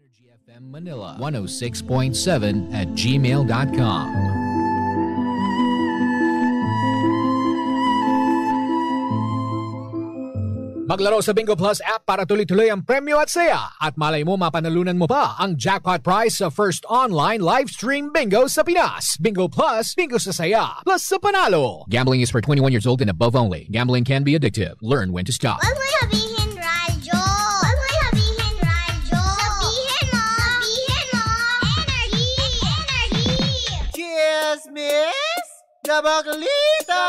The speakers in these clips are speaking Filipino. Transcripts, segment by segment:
FM Manila 106.7 at gmail.com. Maglaro sa Bingo Plus app para tuloy-tuloy ang premyo at saya. At malay mo, mapanalunan mo pa ang jackpot prize sa first online live stream bingo sa Pinas. Bingo Plus, bingo sa saya, plus sa panalo. Gambling is for 21 years old and above only. Gambling can be addictive. Learn when to stop. Wag mo sabihin, radyo. Wag mo sabihin, radyo. Sabihin mo. Sabihin mo. Energy. Energy. Cheers, miss! Gabaglita!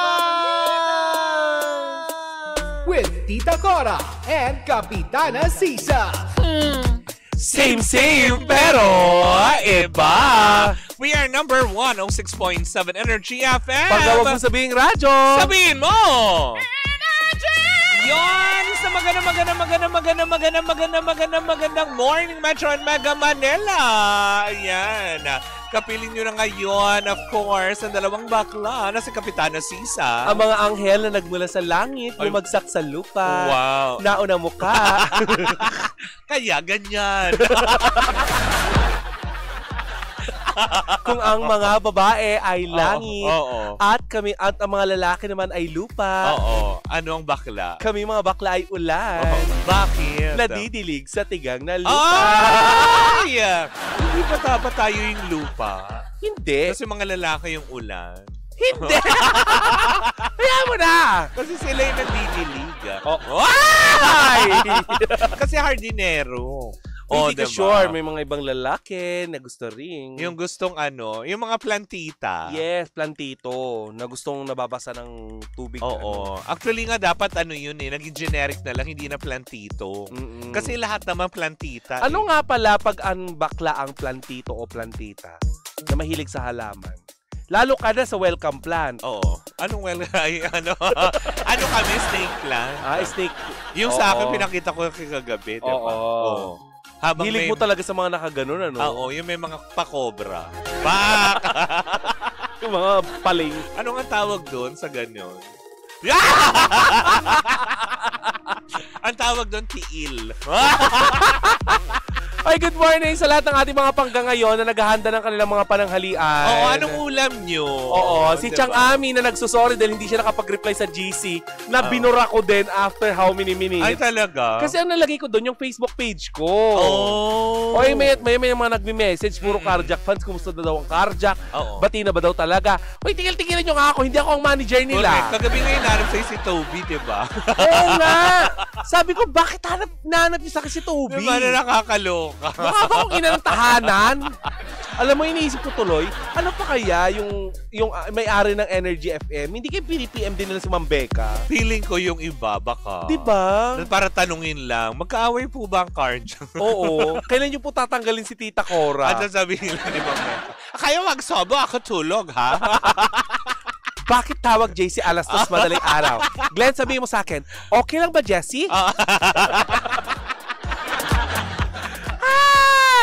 With Tita Cora and Kapitana Sisa. Same, pero iba. We are number 106.7 Energy FM. Pag huwag mo sabihin radyo. Sabihin mo! Energy! Yon! Sa magandang morning, Metro and Mega Manila. Ayan. Kapiling nyo na ngayon, of course, ang dalawang bakla na si Kapitana Sisa. Ang mga anghel na nagmula sa langit, bumagsak sa lupa. Wow. Nauna mo ka. Kaya ganyan. Kung ang mga babae ay langit, Oo. at ang mga lalaki naman ay lupa. Oo. Ano ang bakla? Kami mga bakla ay ulan. Bakit? Nadidilig sa tigang na lupa. Ay! Hindi ba tayo yung lupa? Hindi. Kasi mga lalaki yung ulan. Hindi. Kaya mo na. Kasi sila yung nandidilig. Ay! Kasi hardinero. Hindi ko diba? sure. May mga ibang lalaki na gusto rin. Yung gustong yung mga plantita. Yes, plantito. Na gustong nababasa ng tubig. Oo. Actually nga dapat yun naging generic na lang, hindi na plantito. Mm-mm. Kasi lahat naman plantita. Ano nga pala pag ang bakla ang plantito o plantita na mahilig sa halaman? Lalo ka na sa welcome plant. Oo. Ano kami, snake plant? Snake. Yung sa akin, pinakita ko kagabi, diba? Oo. Habang hilig mo talaga sa mga nakaganon, ano? Oo, yung may mga pakobra. Pak! Yung mga paling. Ano nga tawag doon sa ganyan? Ang tawag doon, tiil. Ay, good morning sa lahat ng ating mga pangga ngayon na naghahanda ng kanilang mga pananghalian. Oo, anong ulam nyo? Oo, si diba? Chang Ami na nagsusorry dahil hindi siya nakapag-reply sa GC na binura ko din after how many minutes. Ay, talaga? Kasi ang nalagay ko doon yung Facebook page ko. Oh. Oy, may mga nagme-message, puro carjack fans, kumusta na daw ang carjack? Oo. Bati na ba daw talaga? Hoy, tigil-tigilan nyo nga ako, hindi ako ang manager nila. Correct. Kagabi ngayon nanap sa'yo si Toby, diba? Oo nga. Sabi ko, bakit nanap niyo sa akin si Toby? Diba na nakakaloka? Mukha ba akong ina ng tahanan? Alam mo, iniisip ko tuloy, ano pa kaya yung may-ari ng Energy FM? Hindi kayo pinipm din nila si Ma'am Becca? Feeling ko yung iba, baka. Diba? Para tanungin lang, magkaaway po ba ang carjack? Oo. Kailan nyo po tatanggalin si Tita Cora? At sasabihin nila ni Ma'am Becca, kayo magsobo, ako tulog, ha? Bakit tawag JC alas 2 madaling araw? Glenn, sabihin mo sa akin, okay lang ba, Jessie?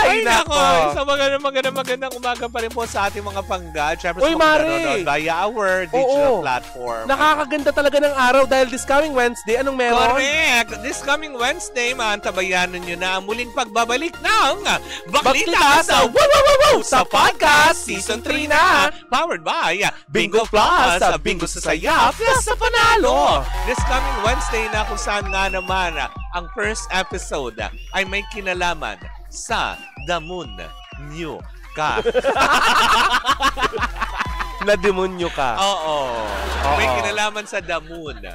Ay, nako. Sa magandang umaga pa rin po sa ating mga pangga. Siyempre sa mga nanonood via our digital platform. Nakakaganda talaga ng araw dahil this coming Wednesday, anong meron? Correct. This coming Wednesday, tabayanan nyo na ang muling pagbabalik ng Baklita sa Wow! sa podcast Season 3 na. Powered by Bingo Plus, sa Bingo sa Saya, plus sa Panalo. This coming Wednesday na kung saan nga naman ang first episode ay may kinalaman sa demonyo ka. Na demonyo ka. Oo. May kinalaman sa demonyo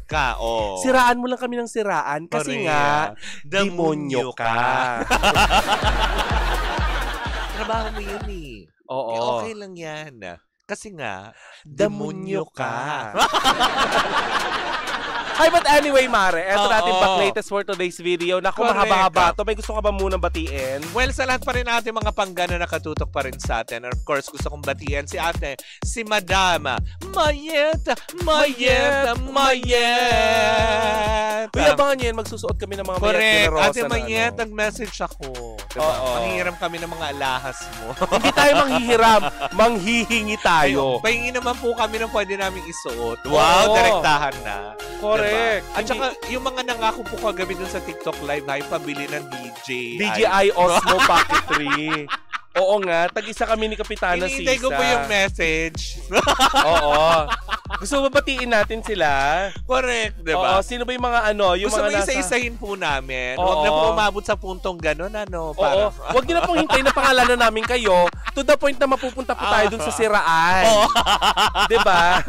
ka. Oo. Siraan mo lang kami ng siraan kasi nga demonyo ka. Trabaho mo yun eh. Oo. Okay lang yan. Kasi nga, demonyo ka. Ay, but anyway, Mare, eto natin latest for today's video. Naku, mahaba-haba to. May gusto ka ba munang batiin? Well, sa lahat pa rin natin mga pangga na nakatutok pa rin sa atin. And of course, gusto kong batiin si ate, si Madama Mayet. Kuya abangan nyo yan, magsusuot kami ng mga Correct. mayat na rosa Ate na Mayet, ano. nag-message ako. Diba? Oo. Manghihiram kami ng mga alahas mo. Hindi tayo manghihiram, manghihingi tayo. Pahingi naman po kami ng pwede naming isuot. Oo. Wow, direktahan na. Correct. Diba? At saka, yung mga nangako po kagabi dun sa TikTok Live, ay pabili ng DJI. DJI Osmo Pocket 3. Oo nga, tag-isa kami ni Kapitana Sisa. Hinihintay ko po yung message. Oo. Gusto mo batiin natin sila? Correct, Oo, diba? sino ba yung mga ano, yung Gusto mo mga nasa... isa-isahin po namin. Oo. Huwag na po umabot sa puntong gano'n, ano? Oo. Para... Huwag niyo na pong hintayin na pangalanan namin kayo to the point na mapupunta po tayo dun sa siraan. Oo. Diba?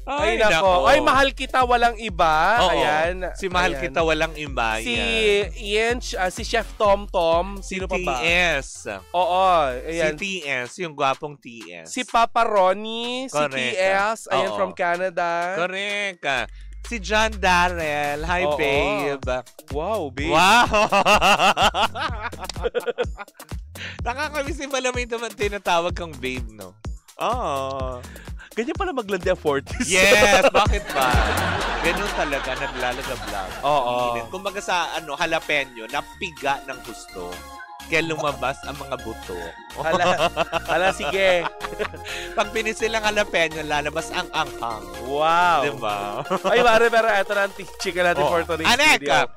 Ay, nako. nako. Ay, mahal kita, walang iba. Oo. Ayan. Si Mahal Ayan. Kita, walang iba. Si yan. Ian, si Chef Tom Tom. Sino pa ba? TS. Oo. Ayan. Si TS, yung gwapong TS. Si Papa Ronnie, si Correct. TS, ayan, Oo. from Canada. Correct. Si John Darrell. Hi, Oo. babe. Wow, babe. Wow! Nakakamiss yung pala may tinatawag kang babe, no? Oo. Ganyan pala maglandi ang 40s. Yes! Bakit ba? Ganun talaga, naglalagablag. Oo. Kumbaga sa jalapeno, napiga ng gusto. Kaya lumabas ang mga buto. Hala, sige. Pag pinisil ang jalapeno, lalabas ang anghang. Wow. Diba? Ay, Mare, pero eto na ang chika natin for today's Anek! video.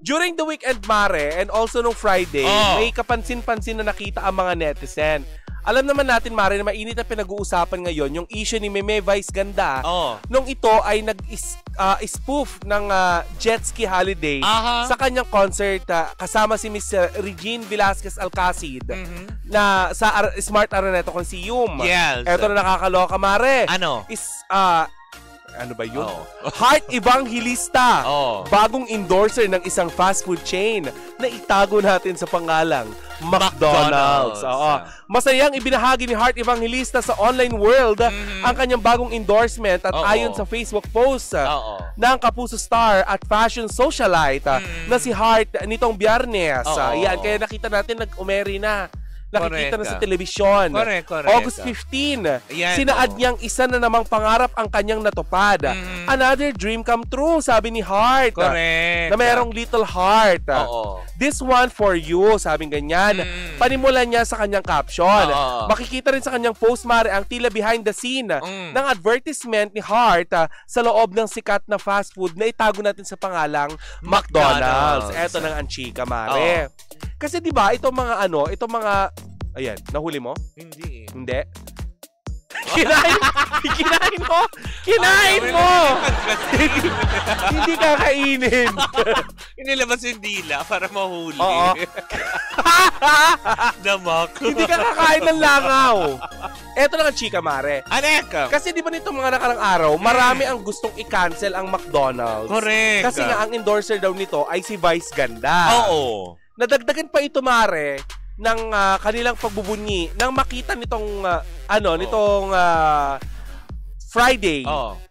During the weekend, Mare, and also nung Friday, may kapansin-pansin na nakita ang mga netizen. Alam naman natin, Mare, na mainit na pinag-uusapan ngayon yung issue ni Meme Vice Ganda nung ito ay nag-spoof ng jet ski holiday sa kanyang concert kasama si Miss Regine Velasquez Alcacid na sa Smart Araneta Coliseum. Yes. Eto na nakakaloka, Mare. Ano? Ano ba yun? Heart Evangelista. Bagong endorser ng isang fast food chain na itago natin sa pangalang McDonald's. Oo. Masayang ibinahagi ni Heart Evangelista sa online world ang kanyang bagong endorsement at ayon sa Facebook post ng Kapuso star at fashion socialite na si Heart nitong Biyernes. Yan, kaya nakita natin nag-umeri na. Nakikita na sa telebisyon. Correct. August 15, sinaad niyang isa na namang pangarap ang kanyang natupad. Another dream come true, sabi ni Heart. Correct. Na mayroong little heart. Oo. This one for you, sabing ganyan. Panimulan niya sa kanyang caption. Makikita rin sa kanyang post, Mare, ang tila behind the scene ng advertisement ni Heart sa loob ng sikat na fast food na itago natin sa pangalang McDonald's. Eto nang ang chika, Mare. Kasi 'di ba, itong mga ayan, nahuli mo? Hindi. Hindi. Kinain mo. Hindi kakainin. Inilabas yung dila para mahuli. Oo. Damak. Hindi ka kakain ng langaw. Eto na ang chika, Mare. Anek! Kasi di ba nitong mga nakarang araw, marami ang gustong i-cancel ang McDonald's. Correct. Kasi nga ang endorser daw nito ay si Vice Ganda. Oo. Nadagdagan pa ito, Mare, ng kanilang pagbubunyi nang makita nitong Friday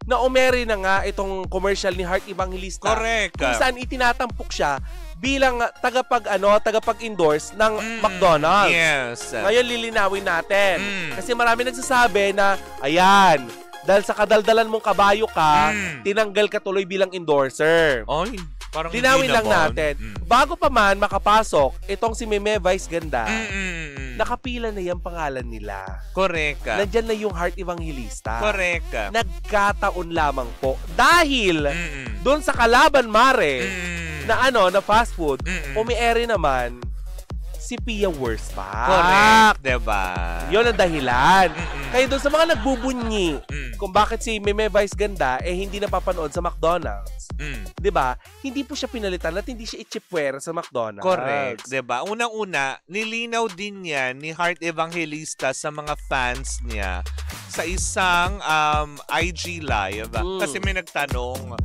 na umeri na nga itong commercial ni Heart Evangelista. Correct. Kung saan itinatampok siya bilang tagapag-endorse ng McDonald's. Yes. Ngayon lilinawin natin. Kasi marami nagsasabi na ayan, dahil sa kadaldalan mong kabayo ka, tinanggal ka tuloy bilang endorser. Oy, parang Linawin hindi lang naman. natin. Bago pa man makapasok, itong si Meme Vice Ganda, nakapila na yung pangalan nila. Correct. Nandyan na yung Heart Evangelista. Correct. Nagkataon lamang po. Dahil doon sa kalaban, Mare, na fast food, umiere naman si Pia Wurzbach. Correct, diba? Yun ang dahilan. Kaya doon sa mga nagbubunyi kung bakit si Meme Vice Ganda hindi napapanood sa McDonald's. 'Di ba? Hindi po siya pinalitan at hindi siya i-chipware sa McDonald's. Correct, 'di ba? Unang-una, nilinaw din 'yan ni Heart Evangelista sa mga fans niya sa isang IG live kasi may nagtanong,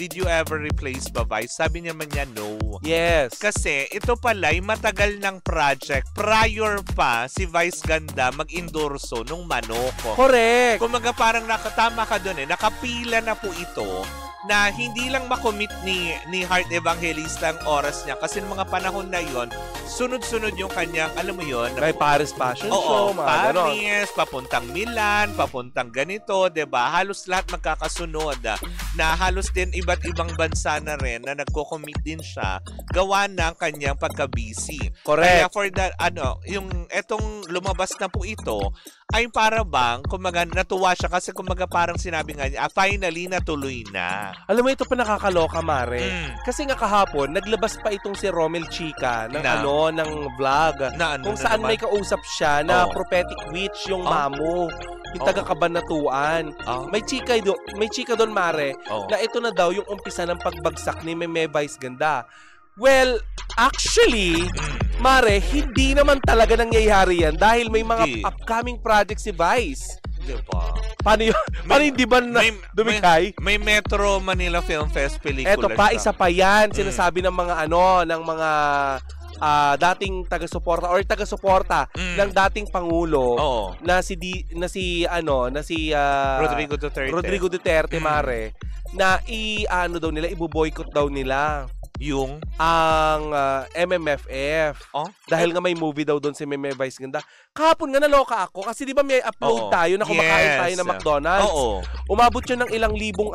did you ever replace ba Vice? Sabi niya man niya, no. Yes. Kasi ito pala'y matagal ng project. Prior pa si Vice Ganda mag-endorso nung manok. Correct. Kumaga parang nakatama ka doon nakapila na po ito na hindi lang makommit ni Heart Evangelista ang oras niya kasi ng mga panahon na yon, sunod-sunod yung kanyang, alam mo yon, May Paris Fashion Show, mga ganon. Paris, papuntang Milan, papuntang ganito, 'di ba? Halos lahat magkakasunod na halos din iba't ibang bansa na rin na nagko-commit din siya gawa ng kanyang pagka-busy. Correct. Kaya for that, yung etong lumabas na po ito, ay para bang, kumaga natuwa siya kasi kumaga parang sinabi nga niya, finally natuloy na. Alam mo, ito pa nakakaloka, Mare. Kasi nga kahapon, naglabas pa itong si Romel Chica ng ng vlog. Kung saan may kausap siya na prophetic witch, yung Mamo. Yung taga-Kabanatuan. May chika doon, Mare, na ito na daw yung umpisa ng pagbagsak ni Meme Vice Ganda. Well, actually, Mare, hindi naman talaga nangyayari yan dahil may mga upcoming projects si Vice. Diba? Paano yun? Paano hindi ba dumikay? May Metro Manila Film Fest pelikula Eto pa, siya. isa pa yan. Sinasabi ng mga ng mga dating taga-suporta or taga-suporta ng dating pangulo na si Rodrigo Duterte, Mare, na ibo-boycott daw nila yung ang MMFF. Dahil nga may movie daw doon si Meme Vice Ganda. Kahapon nga naloka ako kasi di ba may upload tayo na kumakain tayo ng McDonald's. Umabot yun ng ilang libong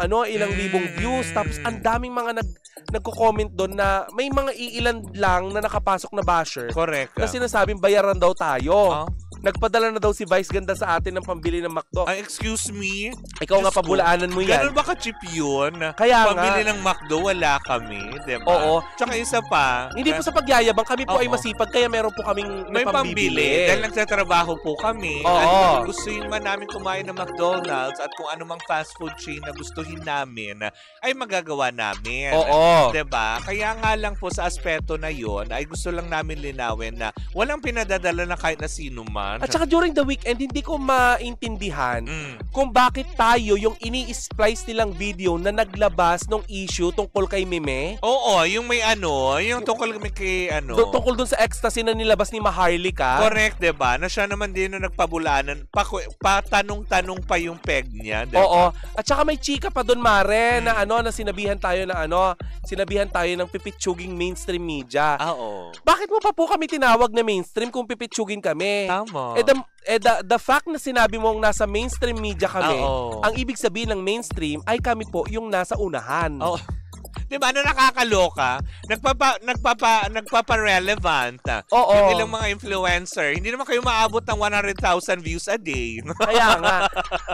views. Tapos ang daming mga nagko-comment doon na may mga iilan lang na nakapasok na basher. Correct. Na sinasabing bayaran daw tayo. Nagpadala na daw si Vice Ganda sa atin ng pambili ng McDo. Excuse me? Ikaw nga pabulaanan mo yan. Ganun ba ka-cheap yun? Kaya pambili ng McDo, wala kami. Diba? Oo. Tsaka isa pa. Hindi po sa pagyayabang. Kami po ay masipag kaya meron po kaming may pambili. Dahil nagtatrabaho po kami. Oo. At gustuhin man namin kumain ng McDonald's at kung anumang fast food chain na gustuhin namin, ay magagawa namin. Oo. Diba? Kaya nga lang po sa aspeto na yon ay gusto lang namin linawin na walang pinadadala na kahit na sino man. At saka during the weekend, hindi ko maintindihan kung bakit tayo yung ini-splice nilang video na naglabas ng issue tungkol kay Meme. Oo, yung may yung tungkol kay tungkol dun sa ecstasy na nilabas ni Maharlika. Correct, diba? Na siya naman din na nagpabulanan, patanong-tanong pa yung peg niya, diba? Oo. At saka may chika pa dun, Mare, na na sinabihan tayo ng pipitsuging mainstream media. Oo. Bakit mo pa po kami tinawag na mainstream kung pipitsugin kami? Tama. The fact na sinabi mong nasa mainstream media kami, ang ibig sabihin ng mainstream ay kami po yung nasa unahan. Oo. Diba, nakakaloka? Nagpapa-relevant. Yung ilang mga influencer. Hindi naman kayo maabot ng 100,000 views a day. Kaya nga.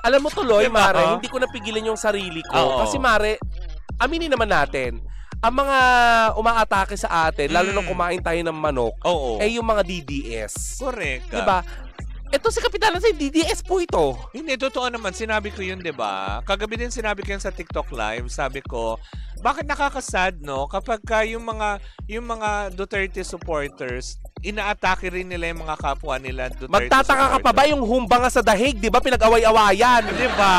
Alam mo tuloy, diba? Mare, hindi ko napigilan yung sarili ko. Kasi, Mare, aminin naman natin, ang mga umaatake sa atin, lalo nung kumain tayo ng manok, eh yung mga DDS. Correct. Diba? Ito si Kapitana sa DDS po ito. Hindi, totoo naman. Sinabi ko yun, diba? Kagabi din sinabi ko yun sa TikTok Live. Sabi ko, bakit nakakasad, no? Kapag yung mga Duterte supporters, inaatake rin nila yung mga kapwa nila Duterte Magtataka ka pa ba yung humba nga sa dahig, di ba? Pinag-away-awayan. Di ba?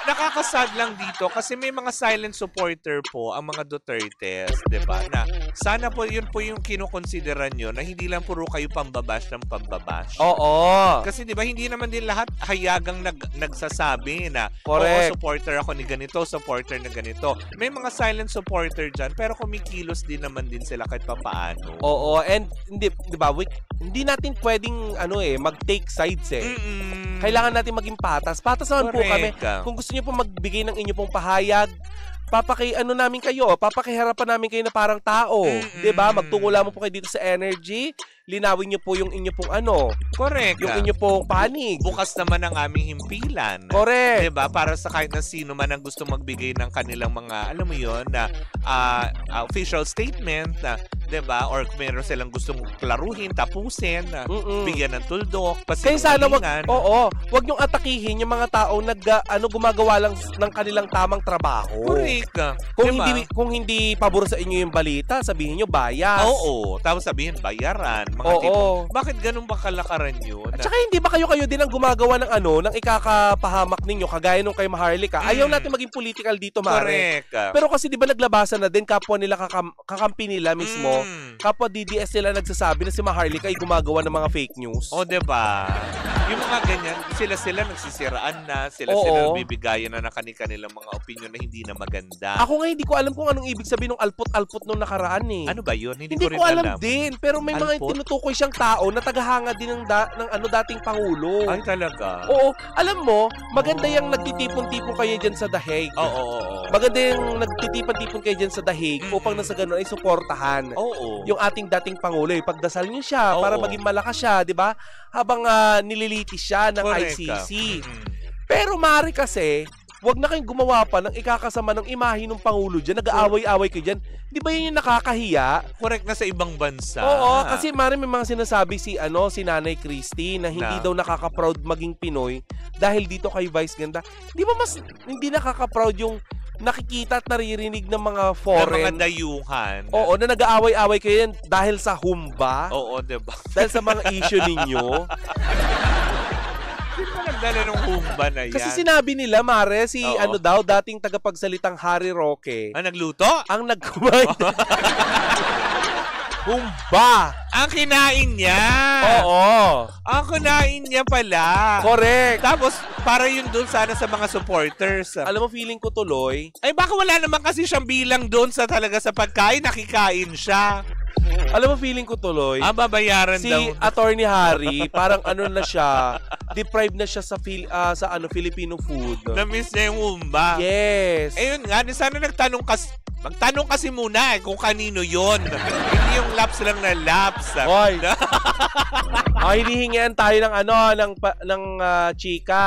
Nakakasad lang dito kasi may mga silent supporter po ang mga Dutertes, di ba? Na sana po yun po yung kinukonsideran nyo na hindi lang puro kayo pambabash ng pambabash. Oo. Kasi di ba hindi naman din lahat hayagang nagsasabi na correct, supporter ako ni ganito, supporter na ganito. May mga silent supporter dyan pero kumikilos din naman din sila kahit papaano. Oo, and hindi, di ba? Hindi natin pwedeng mag-take sides eh. Kailangan natin maging patas. Patas naman po kami. Kung gusto niyo po magbigay ng inyo pong pahayag, papakiharapan namin kayo na parang tao. 'Di ba? Magtungo lamang po kayo dito sa Energy. Linawin niyo po yung inyo pong correct. Yung inyo pong panig. Bukas naman ang aming himpilan. Correct. 'Di ba? Para sa kahit na sino man ang gusto magbigay ng kanilang mga, alam mo 'yon, na official statement, 'di ba? Or kung meron silang gustong klaruhin, tapusin, bigyan ng tuldok, kaya sana wag niyong atakihin yung mga taong gumagawa lang ng kanilang tamang trabaho. Correct. Kung hindi pabor sa inyo yung balita, sabihin niyo bias. Oo. Tapos sabihin bayaran. Mga tipong, bakit ganun ba kalakaran yun? At saka hindi ba kayo din ang gumagawa ng ng ikakapahamak ninyo kagaya nung kay Maharlika? Ayaw natin maging political dito, Mare. Correct. Pero kasi di ba naglabasan na din kapwa nila kakampi nila mismo kapwa DDS nila nagsasabi na si Maharlika ay gumagawa ng mga fake news. O, diba? Yung mga ganyan, sila nagsisiraan na, sila bibigayan na ng kanilang mga opinion na hindi na maganda. Ako nga hindi ko alam kung anong ibig sabihin ng alpot-alpot nung nakaraan eh. Ano ba yun? Hindi ko rin alam din. Pero may mga Alpot? tinutukoy siyang tao na tagahanga din ng dating Pangulo. Ay, talaga? Oo. Alam mo, maganda yung nagtitipon-tipon kayo dyan sa The Hague. Oo. Maganda yung nagtitipon-tipon kayo dyan sa The Hague upang nasa ganun ay suportahan. Oo. Yung ating dating Pangulo. Pagdasal niyo siya para maging malakas siya, di ba? Habang nililitis siya ng ICC. Pero mari kasi, wag na kayong gumawa pa ng ikakasama ng imahe ng Pangulo dyan. Nag-aaway-aaway kayo dyan. Di ba yun yung nakakahiya? Correct na sa ibang bansa. Oo, kasi mari may mga sinasabi si Nanay Christie na hindi daw nakaka-proud maging Pinoy dahil dito kay Vice Ganda. Di ba mas hindi nakaka-proud yung nakikita at naririnig ng mga foreign. Ng mga dayuhan. Oo, na nag-aaway-aaway kayo yan dahil sa humba. Oo, diba? Dahil sa mga issue ninyo. Sino ba nagdala ng humba na yan? Kasi sinabi nila, Mare, si dating tagapagsalitang Harry Roque. Nagluto? Ang nagkumain. Humba! Ang kinain niya! Oo! Ang kinain niya pala! Correct! Tapos, para yun doon sana sa mga supporters. Alam mo, feeling ko tuloy. Ay, baka wala naman kasi siyang bilang doon sa talaga sa pagkain, nakikain siya. Alam mo, feeling ko tuloy. Babayaran si daw. Si Attorney Harry, parang na siya, deprived na siya sa Filipino food. Na-miss niya yung humba. Yes! Ayun nga, sana magtanong kasi muna kung kanino yon. Hindi yung laps lang na laps. Hoy. Hinihingian tayo ng chika.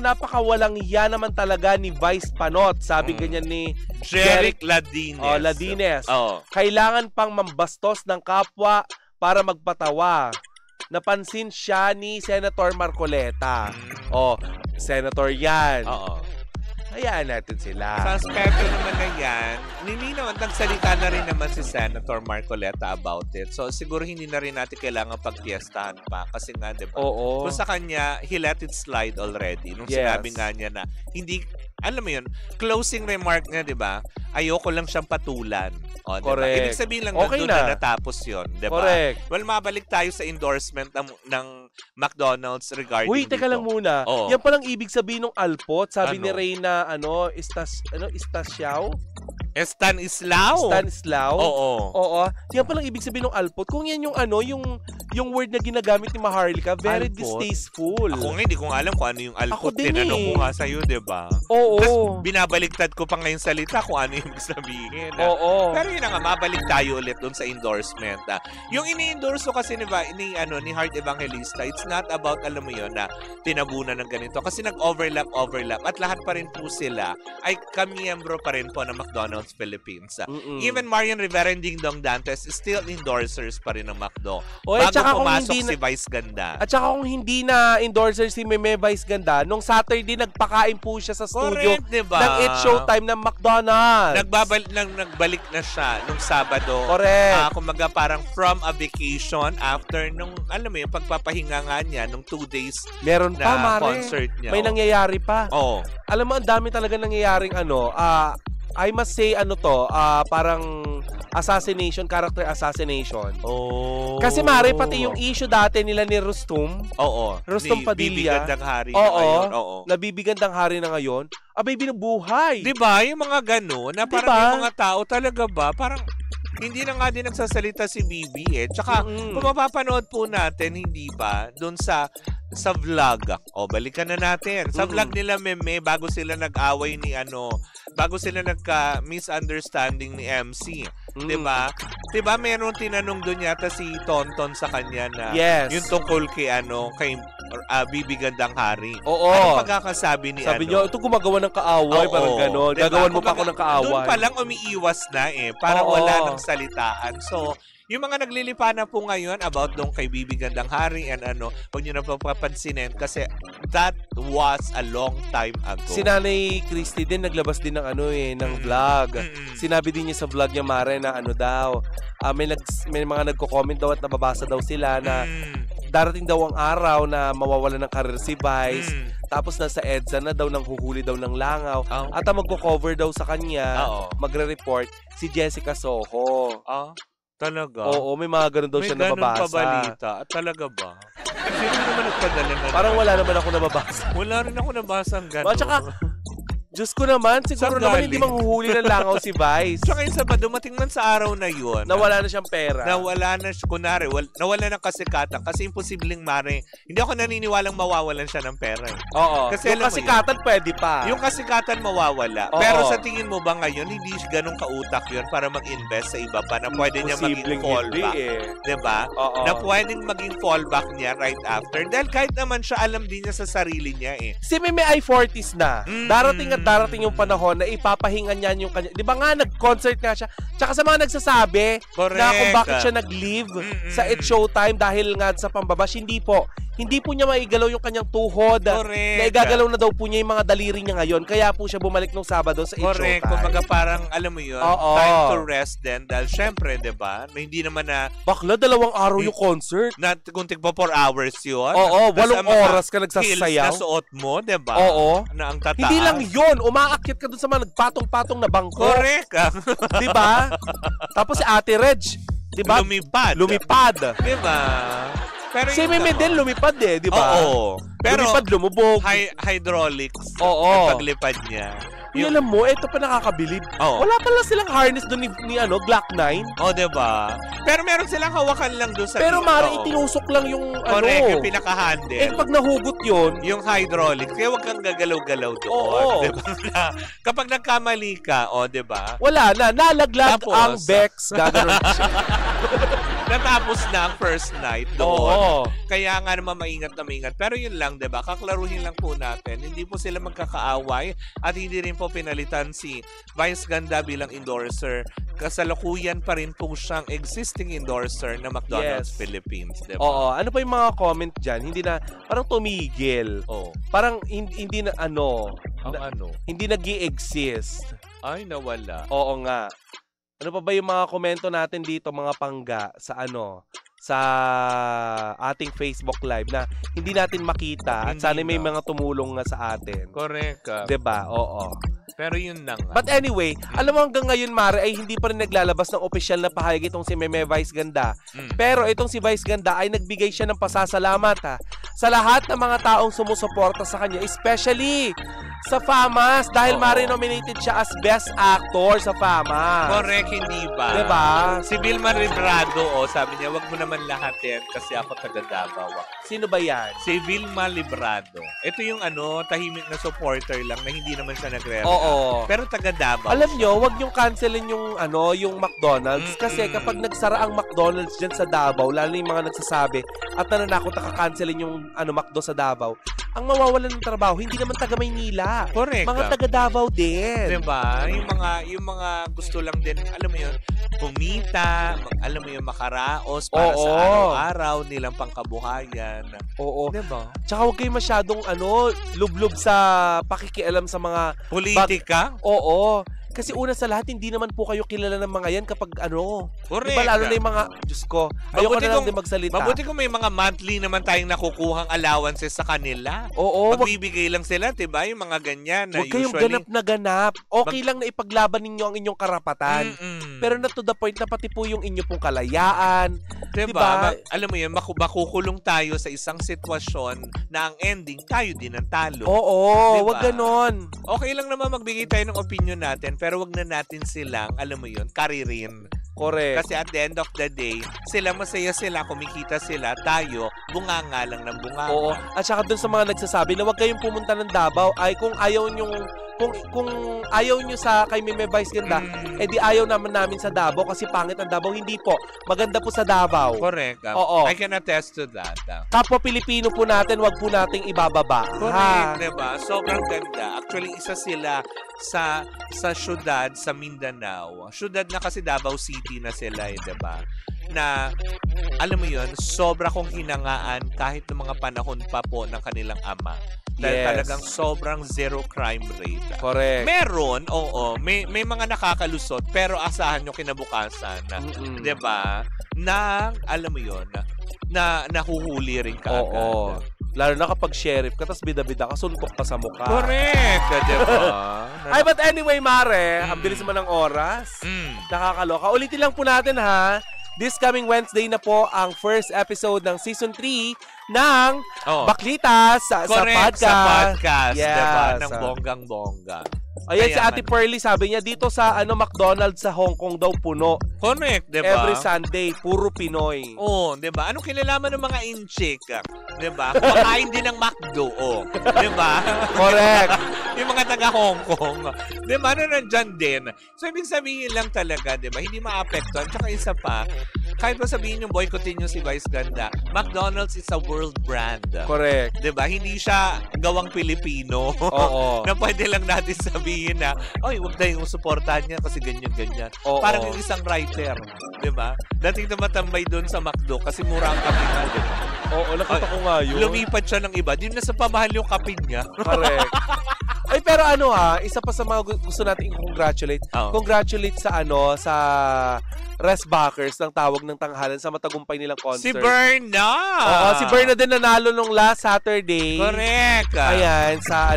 Napakawalang iya naman talaga ni Vice Panot. Sabi ganyan ni Jeric Ladines. Ladines. Kailangan pang mambastos ng kapwa para magpatawa. Napansin siya ni Senator Marcoleta. Senator yan. Hayaan natin sila. Sa aspekto naman na yan, nagsalita na rin naman si Senator Marcoleta about it. So, siguro hindi na rin natin kailangan pagpiestahan pa. Kasi nga, diba? Oo. Kung sa kanya, he let it slide already. Nung sinabi nga niya na, hindi, alam mo yun, closing remark niya, diba? Ayoko lang siyang patulan. Diba? Correct. Ibig sabihin lang okay doon na natapos yun. Diba? Correct. Well, mabalik tayo sa endorsement ng McDonald's regarding Uy, teka dito. lang muna. Yan palang ibig sabihin ng alpot. Sabi ni Reyna, Estasiao? Stanislao? Oo. Yan palang ibig sabihin ng alpot. Kung yan yung word na ginagamit ni Maharlika, very alpot? Distasteful. Ako nga, hindi ko nga alam kung ano yung alpot. Tinanong ko nga sa'yo, diba? Oo. Tapos binabaliktad ko pa ngayong salita kung ano yung sabihin. Oo. Pero yun na nga, mabalik tayo ulit dun sa endorsement. Yung ini-endorse ko kasi ni Heart Evangelista, it's not about, alam mo yun, na tinabunan ng ganito. Kasi nag-overlap. At lahat pa rin po sila ay kamiyembro pa rin po ng McDonald's Philippines. Even Marian Rivera and Ding Dong Dantes still endorsers pa rin ng McDo. Bago pumasok si Vice Ganda. At saka kung hindi na endorser si Meme Vice Ganda, nung Saturday nagpakain po siya sa studio. Correct, diba? Ng It's Showtime ng McDonald's. Nagbalik na siya nung Sabado. Correct. Kumaga parang from a vacation after nung, alam mo yung pagpapahinga nga niya nung 2 days meron na pa, Mare. concert niya. May nangyayari pa. Oo. Alam mo, ang dami talaga nangyayaring I must say, parang character assassination. Oh. Kasi Mare, pati yung issue dati nila ni Rustum. Oo. Rustum Padilla. Bibigandang hari na ngayon. Oo. Nabibigandang hari na ngayon. Abay, binubuhay. Diba? Yung mga gano'n, na parang yung mga tao talaga ba, parang hindi na nga din nagsasalita si Bibi eh. Tsaka, kung mapapanood po natin, hindi ba, doon sa vlog. Balikan na natin. Sa vlog nila, Meme, bago sila nag-away bago sila nagka-misunderstanding ni MC. Diba? Diba, meron tinanong doon yata si Tonton sa kanya na yung tungkol kay Bibi Gandang Hari. Oo. Ano pagkakasabi ni Sabi niyo, ito gumagawa ng kaaway, parang gano'n. Diba? Gagawan mo pa ako ng kaaway. Doon pa lang umiiwas na eh. Parang wala ng salitaan. So, yung mga naglilipa na po ngayon about dong kay Bibi Gandang Hari and huwag nyo na papansinin kasi that was a long time ago. Si Nanay Christie din naglabas din ng ng vlog. Sinabi din niya sa vlog niya, Mare, na daw, may mga nagko-comment daw at nababasa daw sila na darating daw ang araw na mawawala ng career si Vice. Tapos nasa EDSA na daw, nang huhuli daw ng langaw. At ang magko-cover daw sa kanya, magre-report, si Jessica Soho. Talaga? Oo, may mga ganun daw siya nababasa. May ganun pa balita. Talaga ba? Sino naman nagpadala na? Parang wala naman ako nababasa. Wala rin ako nabasa ang ganun. At saka, Diyos ko naman, siguro naman hindi manghuhuli ng langaw si Vice. Tsaka yung sa dumating man sa araw na yun. Nawala na siyang pera. Nawala na, kunwari, nawala ng kasikatan kasi imposibleng hindi ako naniniwalang mawawalan siya ng pera. Oo. Kasi yung kasikatan pwede pa. Yung kasikatan mawawala. Oo. Pero sa tingin mo ba ngayon, hindi ganun kautak yun para mag-invest sa iba pa na pwede niya maging fallback? Diba? Oo. Na pwedeng maging fallback niya right after. Dahil kahit naman siya, alam din niya sa sarili niya eh. Si Meme ay 40s na. Darating yung panahon na ipapahinga niya yung kanya. Di ba nga, nag-concert nga siya. Tsaka sa mga nagsasabi na kung bakit siya nag-leave sa It's Showtime dahil nga sa pambabash, hindi po. Hindi po niya maigalaw yung kanyang tuhod. Correct. Na igagalaw na daw po niya yung mga daliri niya ngayon. Kaya po siya bumalik nung Sabado sa It's Showtime. Correct. Kumbaga parang, alam mo yun, time to rest din. Dahil syempre, di ba? Hindi naman na... Bakla, 2 araw yung concert. Na kung tigpa 4 hours yun. Oo, 8 oras ka nagsasayaw. Heels na suot mo, di ba? Oo. Na ang tataas. Hindi lang yun. Umaakyat ka dun sa mga nagpatong-patong na bangko. Correct. Di ba? Tapos si Ate Reg, di ba? Lumipad. Di ba? Pero si Meme din lumipad di ba? Oo. Pero lumipad, lumubog. Hydraulics. Oo. Paglipad niya. Alam mo, ito pa nakakabilib. Wala pala silang harness doon ni Glock 9. Diba? Pero meron silang hawakan lang doon sa... Pero mari, itinusok lang yung correct, yung pinaka-handle. Pag nahugot yun... Yung hydraulics, kaya huwag kang gagalaw-galaw doon. Oo. Diba? Kapag nagkamali ka, diba? Wala na, nalaglag ang Bex. Gagano'n siya. Natapos na ang first night doon. Kaya nga naman maingat na maingat. Pero yun lang, diba? Kaklaruhin lang po natin. Hindi po sila magkakaaway at hindi rin po pinalitan si Vice Ganda bilang endorser. Kasalukuyan pa rin po siyang existing endorser na McDonald's Philippines. Diba? Oo. Ano pa yung mga comment dyan? Hindi na, parang tumigil. Parang hindi na hindi nag-i-exist. Ay, nawala. Oo nga. Ano pa ba yung mga komento natin dito, mga pangga, sa sa ating Facebook Live na hindi natin makita at sana may mga tumulong nga sa atin. Correct. Diba? Oo. Pero yun na nga. But anyway, alam mo hanggang ngayon, Mare, ay hindi pa rin naglalabas ng opisyal na pahayag itong si Meme Vice Ganda. Pero itong si Vice Ganda ay nagbigay siya ng pasasalamat sa lahat ng mga taong sumusuporta sa kanya, especially sa FAMAS dahil Mare nominated siya as Best Actor sa FAMAS. Correct, hindi ba? Diba? Si Vilma Librado, sabi niya, wag mo naman lahatin kasi ako taga Davao. Sino ba yan? Si Vilma Librado. Ito yung tahimik na supporter lang na hindi naman siya nagre-react. Oo. Pero taga Davao. Alam nyo, wag niyong cancelin yung yung McDonald's kasi kapag nagsara ang McDonald's dyan sa Davao, lalo yung mga nagsasabi at nananakot na ka-cancelin yung McDo sa Davao, ang mawawalan ng trabaho hindi naman taga Maynila. Correct. Mga taga Davao din. Diba? Yung mga gusto lang din, alam mo yun, kumita, alam mo yun, makaraos para sa araw-araw nilang pangkabuhayan. Oo. Diba? Tsaka huwag kayo masyadong lublob sa pakikialam sa mga politika. Oo. Kasi una sa lahat, hindi naman po kayo kilala ng mga yan kapag Correct. Diba lalo na yung mga, Diyos ko, ayoko na lang din magsalita. Mabuti kung may mga monthly naman tayong nakukuhang allowances sa kanila. Oo. Magbibigay lang sila, diba? Yung mga ganyan. Huwag kayong ganap na ganap. Okay lang na ipaglaban ninyo ang inyong karapatan. Pero na to the point na pati po yung inyo pong kalayaan. Diba? Alam mo yun, makukulong tayo sa isang sitwasyon na ang ending, tayo din ang talo. Oo. Diba? Huwag ganon. Okay lang naman magbigay tayo ng opinion natin, pero wag na natin silang, alam mo yun, karirin. Correct. Kasi at the end of the day, sila masaya sila, kumikita sila, tayo, bunganga lang ng bunganga. Oo. At saka dun sa mga nagsasabi na wag kayong pumunta ng Davao, ay kung ayaw nyong kung ayaw nyo sa kay Meme Vice Ganda, edi ayaw namin sa Davao kasi pangit ang Davao. Hindi po. Maganda po sa Davao. Correct. Oo. I can attest to that. Kapwa Pilipino po natin, wag po nating ibababa. Correct, diba? Sobrang ganda. Actually, isa sila sa syudad sa Mindanao. Syudad na kasi Davao City na sila, diba? Na, alam mo yun, sobra kong hinangaan kahit ng mga panahon pa po ng kanilang ama. Dahil talagang sobrang zero crime rate. Correct. Meron, may mga nakakalusot, pero asahan nyo kinabukasan, diba? Na, alam mo yun, na nahuhuli rin kaagad. Oo. Lalo na kapag sheriff ka, tapos bida-bida ka, suntok pa sa mukha. Correct! Diba? Ay, but anyway, Mare, ang bilis naman ng oras. Nakakaloka. Ulitin lang po natin, ha? This coming Wednesday na po ang first episode ng Season 3 ng Baklitas sa podcast. Sa podcast, yes. diba? Ng bonggang-bongga. Ayan, si Ate Pearly, sabi niya, dito sa McDonald's sa Hong Kong daw puno. Correct, diba? Every Sunday, puro Pinoy. Oo, diba? Anong kinalaman ng mga inchik? Diba? Kumakain din ng McDo, diba? Correct. Yung mga taga Hong Kong. Diba? Ano nandyan din? So, ibig sabihin lang talaga, diba? Hindi maapektuhan. Tsaka isa pa, kahit pa sabihin yung boycottin nyo si Vice Ganda, McDonald's is a world brand. Correct. Diba? Hindi siya gawang Pilipino. Oo. Na pwede lang natin sabihin na, oy, huwag na yung supportahan niya kasi ganyan-ganyan. Parang yung isang writer. Diba? Dating na matambay doon sa McDo kasi mura ang kape nga. Diba? Oo, nakita ko nga yun. Lumipat siya ng iba. Di na sa pamahal yung kape niya. Correct. Ay, pero isa pa sa mga gusto natin i-congratulate. Congratulate sa sa Restbackers ng tawag ng tanghalan sa matagumpay nilang concert. Si Berna! Oo, si Berna din nanalo nung last Saturday. Correct. Ayan, sa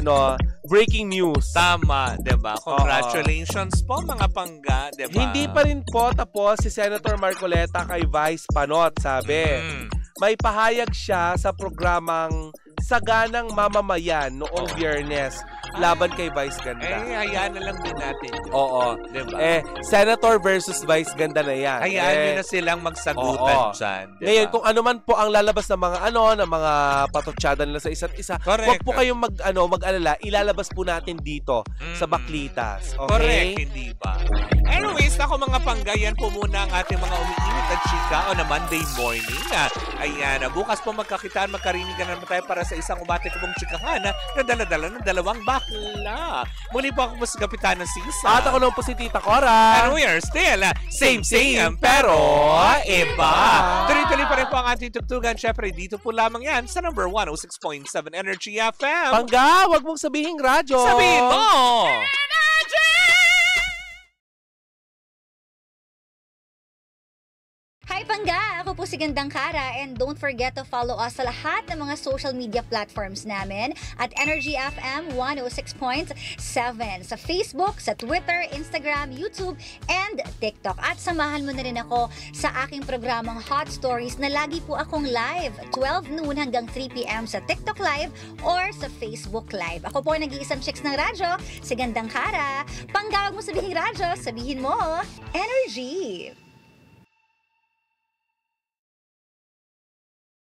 breaking news. Tama, diba? Congratulations po mga pangga, diba? Hindi pa rin po tapos si Senator Marcoleta kay Vice Panot, sabi. May pahayag siya sa programang Saganang Mamamayan noong Biyernes laban kay Vice Ganda. Hayaan na lang din natin. Oo. Diba? Senator versus Vice Ganda na yan. Hayaan nyo na silang magsagutan dyan. Diba? Ngayon, kung ano man po ang lalabas ng mga ng mga patotsada nila sa isa't isa, huwag po kayong mag-alala, ilalabas po natin dito sa Baklitas. Okay? Correct, hindi ba? Anyways, ako mga panggayan po muna ang ating mga umiinit at chika na Monday morning. Ayan, bukas po magkakitaan, magkarinigan naman tayo para sa isang umate kong chikahan na dala-dala ng dalawang bakla. Muli po ako po sa Kapitan ng Sisa. At ako naman po si Tita Cora. And we are still same, pero iba. Tuloy-tuloy pa rin po ang ating tugtugan. Syempre, dito po lamang yan sa number 106.7 Energy FM. Pangga, wag mong sabihing radyo. Sabihin mo! Hi Pangga! Ako po si Gandang Kara and don't forget to follow us sa lahat ng mga social media platforms namin at Energy FM 106.7 sa Facebook, sa Twitter, Instagram, YouTube, and TikTok. At samahan mo na rin ako sa aking programang Hot Stories na lagi po akong live 12 noon hanggang 3 p.m. sa TikTok Live or sa Facebook Live. Ako po nag-iisang chicks ng radyo, si Gandang Kara. Pangga, wag mo sabihin radyo, sabihin mo Energy!